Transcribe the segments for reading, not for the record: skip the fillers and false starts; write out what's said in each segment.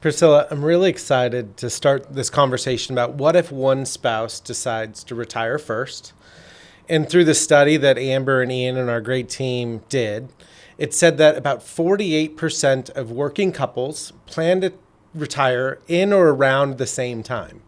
Priscilla, I'm really excited to start this conversation about what if one spouse decides to retire first. And through the study that Amber and Ian and our great team did, it said that about 48% of working couples plan to retire in or around the same time.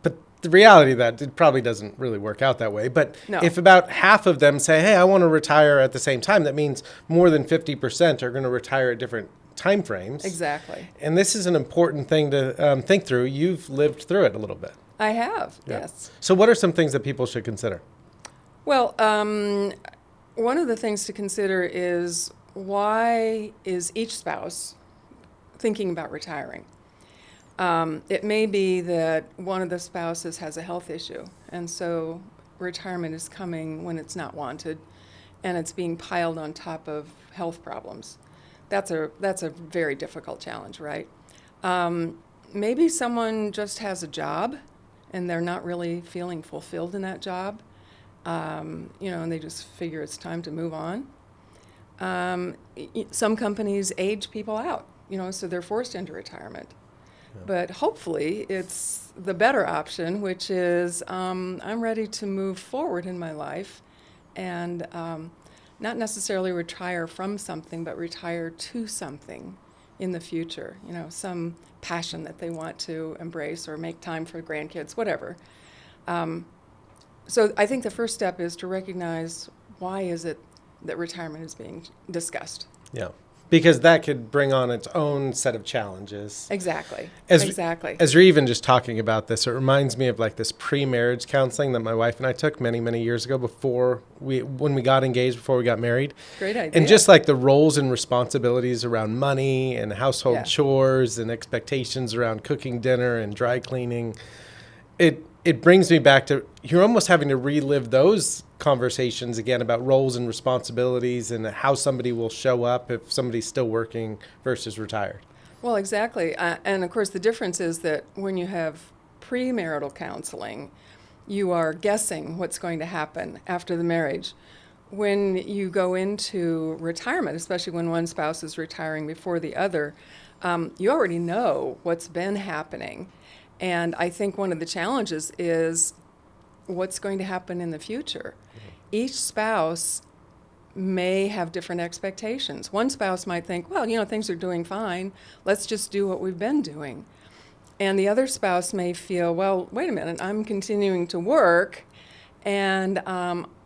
But the reality of that, it probably doesn't really work out that way. But No. if about half of them say, hey, I want to retire at the same time, that means more than 50% are going to retire at different time frames. Exactly. And this is an important thing to think through. You've lived through it a little bit. I have, Yeah. yes. So what are some things that people should consider? Well, one of the things to consider is, why is each spouse thinking about retiring? It may be that one of the spouses has a health issue, and so retirement is coming when it's not wanted, and it's being piled on top of health problems. That's a very difficult challenge, right? Maybe someone just has a job, and they're not really feeling fulfilled in that job, and they just figure it's time to move on. Some companies age people out, so they're forced into retirement. Yeah. But hopefully it's the better option, which is I'm ready to move forward in my life and not necessarily retire from something, but retire to something in the future, some passion that they want to embrace or make time for grandkids, whatever. So I think the first step is to recognize, why is it that retirement is being discussed? Yeah, because that could bring on its own set of challenges. Exactly. Exactly. As you're even just talking about this, it reminds me of like this pre-marriage counseling that my wife and I took many, many years ago when we got engaged, before we got married. Great idea. And just like the roles and responsibilities around money and household Yeah. chores and expectations around cooking dinner and dry cleaning, it brings me back to, you're almost having to relive those conversations again about roles and responsibilities and how somebody will show up if somebody's still working versus retired. Well, exactly. And of course, the difference is that when you have premarital counseling, you are guessing what's going to happen after the marriage. When you go into retirement, especially when one spouse is retiring before the other, you already know what's been happening. And I think one of the challenges is what's going to happen in the future. Each spouse may have different expectations. One spouse might think, well, things are doing fine. Let's just do what we've been doing. And the other spouse may feel, well, wait a minute, I'm continuing to work. And,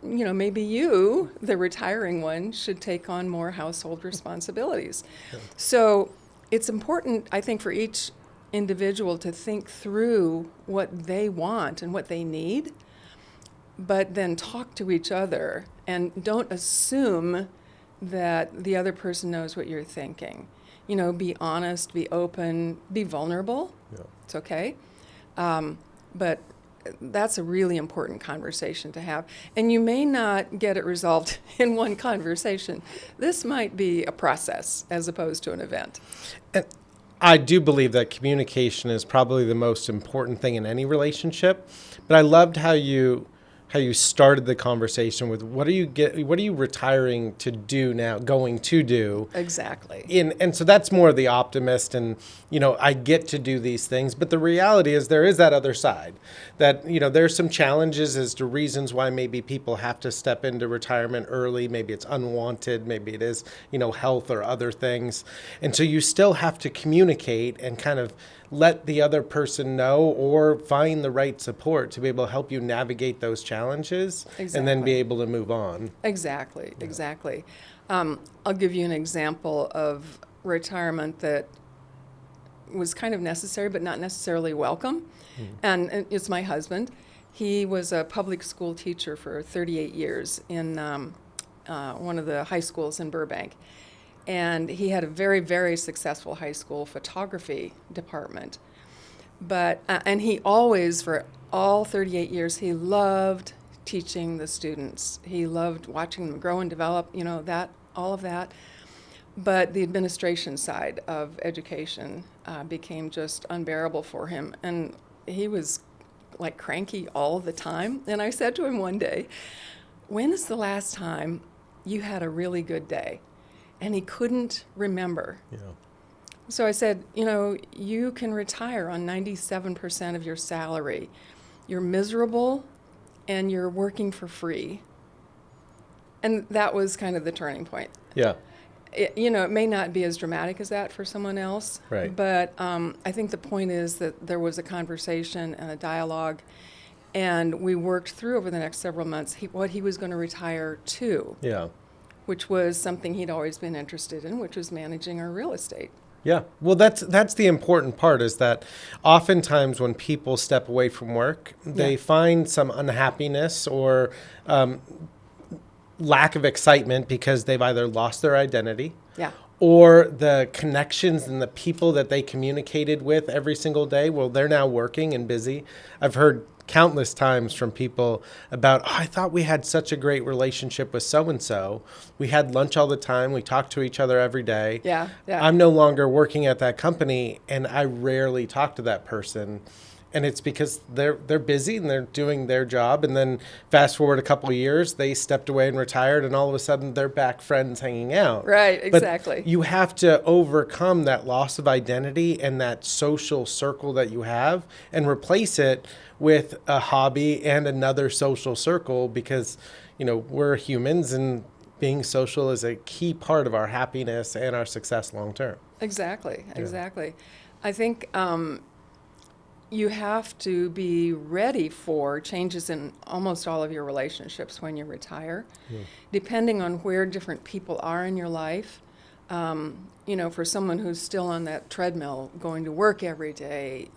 maybe you, the retiring one, should take on more household responsibilities. Yeah. So it's important, I think, for each individual to think through what they want and what they need, but then talk to each other and don't assume that the other person knows what you're thinking. Be honest, be open, be vulnerable. Yeah. It's okay. But that's a really important conversation to have. And you may not get it resolved in one conversation. This might be a process as opposed to an event. And I do believe that communication is probably the most important thing in any relationship, but I loved how you started the conversation with, what are you retiring to do now, going to do? Exactly. And so that's more the optimist, and I get to do these things, but the reality is there is that other side, that there's some challenges as to reasons why maybe people have to step into retirement early. Maybe it's unwanted, maybe it is health or other things, and so you still have to communicate and kind of let the other person know, or find the right support to be able to help you navigate those challenges. Exactly. And then be able to move on. Exactly. I'll give you an example of retirement that was kind of necessary but not necessarily welcome. And it's my husband. He was a public school teacher for 38 years in one of the high schools in Burbank. And he had a very, very successful high school photography department. But and he always, for all 38 years, he loved teaching the students. He loved watching them grow and develop, all of that. But the administration side of education became just unbearable for him. And he was like cranky all the time. And I said to him one day, when is the last time you had a really good day? And he couldn't remember. Yeah. So I said, you know, you can retire on 97% of your salary. You're miserable and you're working for free. And that was kind of the turning point. Yeah. It may not be as dramatic as that for someone else, Right. but I think the point is that there was a conversation and a dialogue, and we worked through over the next several months what he was going to retire to, Yeah. which was something he'd always been interested in, which was managing our real estate. Yeah. Well, that's the important part, is that oftentimes when people step away from work, they find some unhappiness or lack of excitement because they've either lost their identity, Yeah. or the connections and the people that they communicated with every single day, well, they're now working and busy. I've heard countless times from people about, I thought we had such a great relationship with so-and-so. We had lunch all the time. We talked to each other every day. Yeah. I'm no longer working at that company, and I rarely talk to that person. And it's because they're busy and they're doing their job. And then fast forward a couple of years, they stepped away and retired, and all of a sudden they're back friends hanging out. Right, exactly. But you have to overcome that loss of identity and that social circle that you have and replace it with a hobby and another social circle, because, we're humans, and being social is a key part of our happiness and our success long term. Exactly. I think you have to be ready for changes in almost all of your relationships when you retire, depending on where different people are in your life. For someone who's still on that treadmill going to work every day,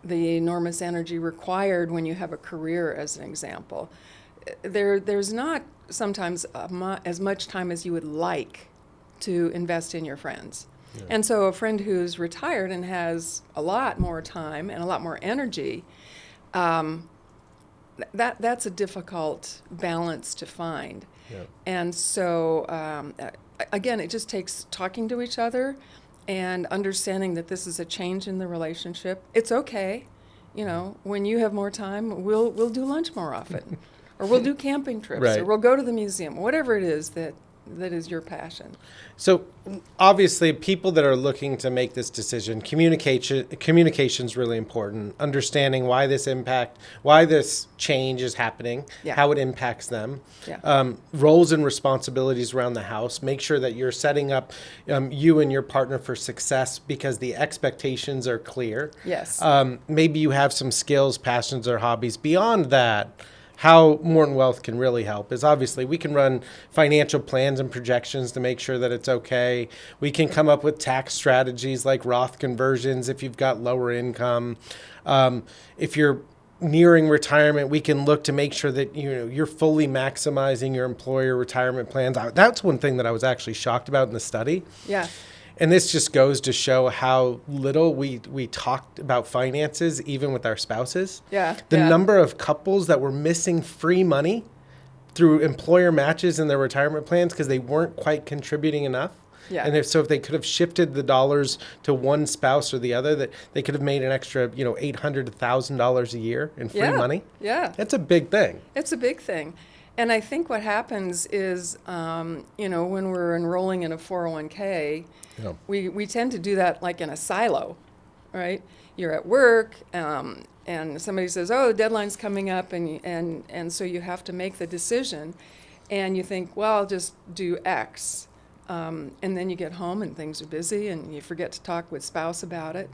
the enormous energy required when you have a career, as an example, there's not sometimes as much time as you would like to invest in your friends. Yeah. And so a friend who's retired and has a lot more time and a lot more energy, that's a difficult balance to find. Yeah. And so, again, it just takes talking to each other and understanding that this is a change in the relationship. It's okay. When you have more time, we'll do lunch more often, or we'll do camping trips, right, or we'll go to the museum, whatever it is that is your passion. So obviously, people that are looking to make this decision, communication is really important. Understanding why this change is happening, how it impacts them, roles and responsibilities around the house. Make sure that you're setting up you and your partner for success, because the expectations are clear. Yes. Maybe you have some skills, passions, or hobbies. Beyond that, how Morton Wealth can really help is, obviously, we can run financial plans and projections to make sure that it's okay. We can come up with tax strategies like Roth conversions if you've got lower income. If you're nearing retirement, we can look to make sure that you're fully maximizing your employer retirement plans. That's one thing that I was actually shocked about in the study. Yeah. And this just goes to show how little we talked about finances, even with our spouses. Yeah. The number of couples that were missing free money through employer matches in their retirement plans because they weren't quite contributing enough. Yeah. And if they could have shifted the dollars to one spouse or the other, that they could have made an extra, $800 to $1,000 a year in free money. Yeah. That's a big thing. It's a big thing. And I think what happens is, when we're enrolling in a 401k, we tend to do that like in a silo, right? You're at work, and somebody says, "Oh, the deadline's coming up," and so you have to make the decision, and you think, "Well, I'll just do X," and then you get home and things are busy, and you forget to talk with spouse about it.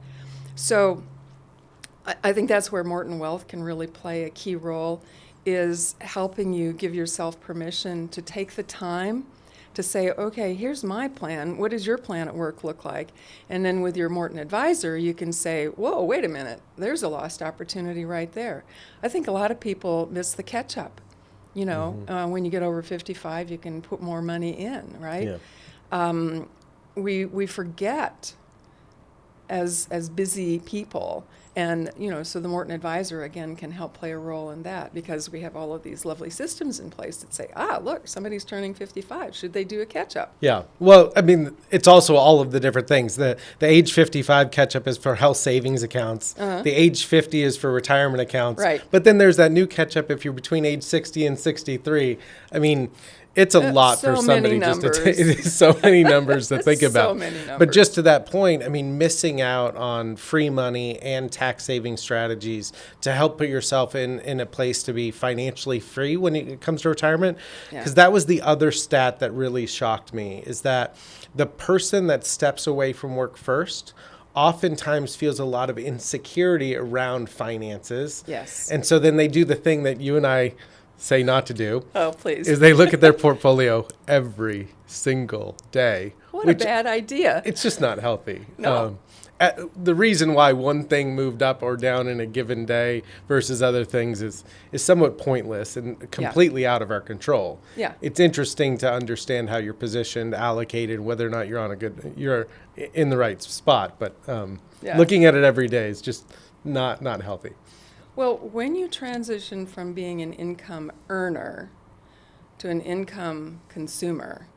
So, I think that's where Morton Wealth can really play a key role, is helping you give yourself permission to take the time to say, okay, here's my plan. What does your plan at work look like? And then with your Morton advisor, you can say, whoa, wait a minute, there's a lost opportunity right there. I think a lot of people miss the catch-up. When you get over 55, you can put more money in, right? Yeah. We forget as busy people. And, so the Morton advisor, again, can help play a role in that, because we have all of these lovely systems in place that say, look, somebody's turning 55. Should they do a catch-up? Yeah. Well, I mean, it's also all of the different things. The age 55 catch-up is for health savings accounts. Uh-huh. The age 50 is for retirement accounts. Right. But then there's that new catch-up if you're between age 60 and 63. I mean, It's a lot so for many somebody just to numbers. take. It is so many numbers to think about. So many But numbers. just to that point, I mean, missing out on free money and tax saving strategies to help put yourself in a place to be financially free when it comes to retirement. Because that was the other stat that really shocked me, is that the person that steps away from work first oftentimes feels a lot of insecurity around finances. Yes. And so then they do the thing that you and I say not to do, Oh, please. is they look at their portfolio every single day. What a bad idea. It's just not healthy. No. The reason why one thing moved up or down in a given day versus other things is somewhat pointless and completely out of our control. Yeah. It's interesting to understand how you're positioned, allocated, whether or not you're in the right spot. But looking at it every day is just not healthy. Well, when you transition from being an income earner to an income consumer,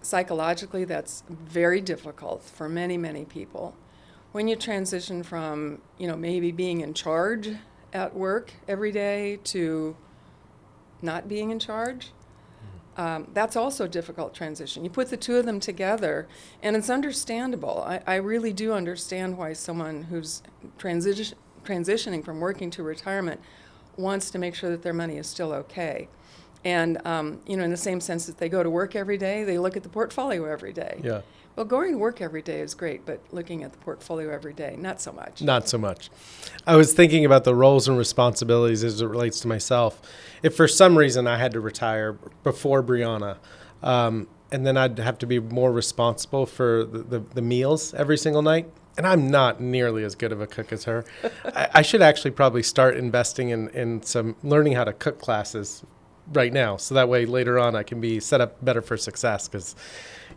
psychologically, that's very difficult for many, many people. When you transition from, maybe being in charge at work every day to not being in charge, that's also a difficult transition. You put the two of them together, and it's understandable. I really do understand why someone who's transitioning from working to retirement wants to make sure that their money is still okay. And, in the same sense that they go to work every day, they look at the portfolio every day. Yeah. Well, going to work every day is great, but looking at the portfolio every day, not so much. Not so much. I was thinking about the roles and responsibilities as it relates to myself. If for some reason I had to retire before Brianna, and then I'd have to be more responsible for the meals every single night, and I'm not nearly as good of a cook as her. I should actually probably start investing in some learning how to cook classes right now, so that way later on I can be set up better for success, because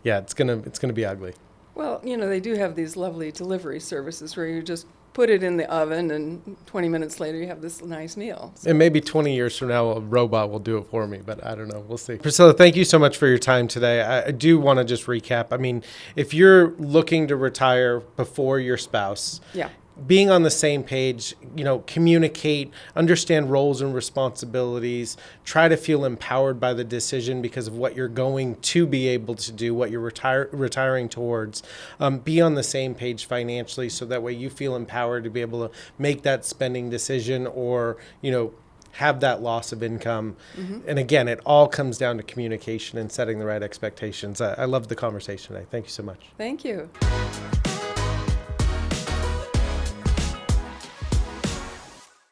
it's gonna be ugly. Well, they do have these lovely delivery services where you just put it in the oven and 20 minutes later you have this nice meal. So. And maybe 20 years from now a robot will do it for me, but I don't know. We'll see. Priscilla, thank you so much for your time today. I do want to just recap. I mean, if you're looking to retire before your spouse, being on the same page, communicate, understand roles and responsibilities, try to feel empowered by the decision because of what you're going to be able to do, what you're retiring towards. Be on the same page financially so that way you feel empowered to be able to make that spending decision or, have that loss of income. Mm-hmm. And again, it all comes down to communication and setting the right expectations. I loved the conversation today. Thank you so much. Thank you.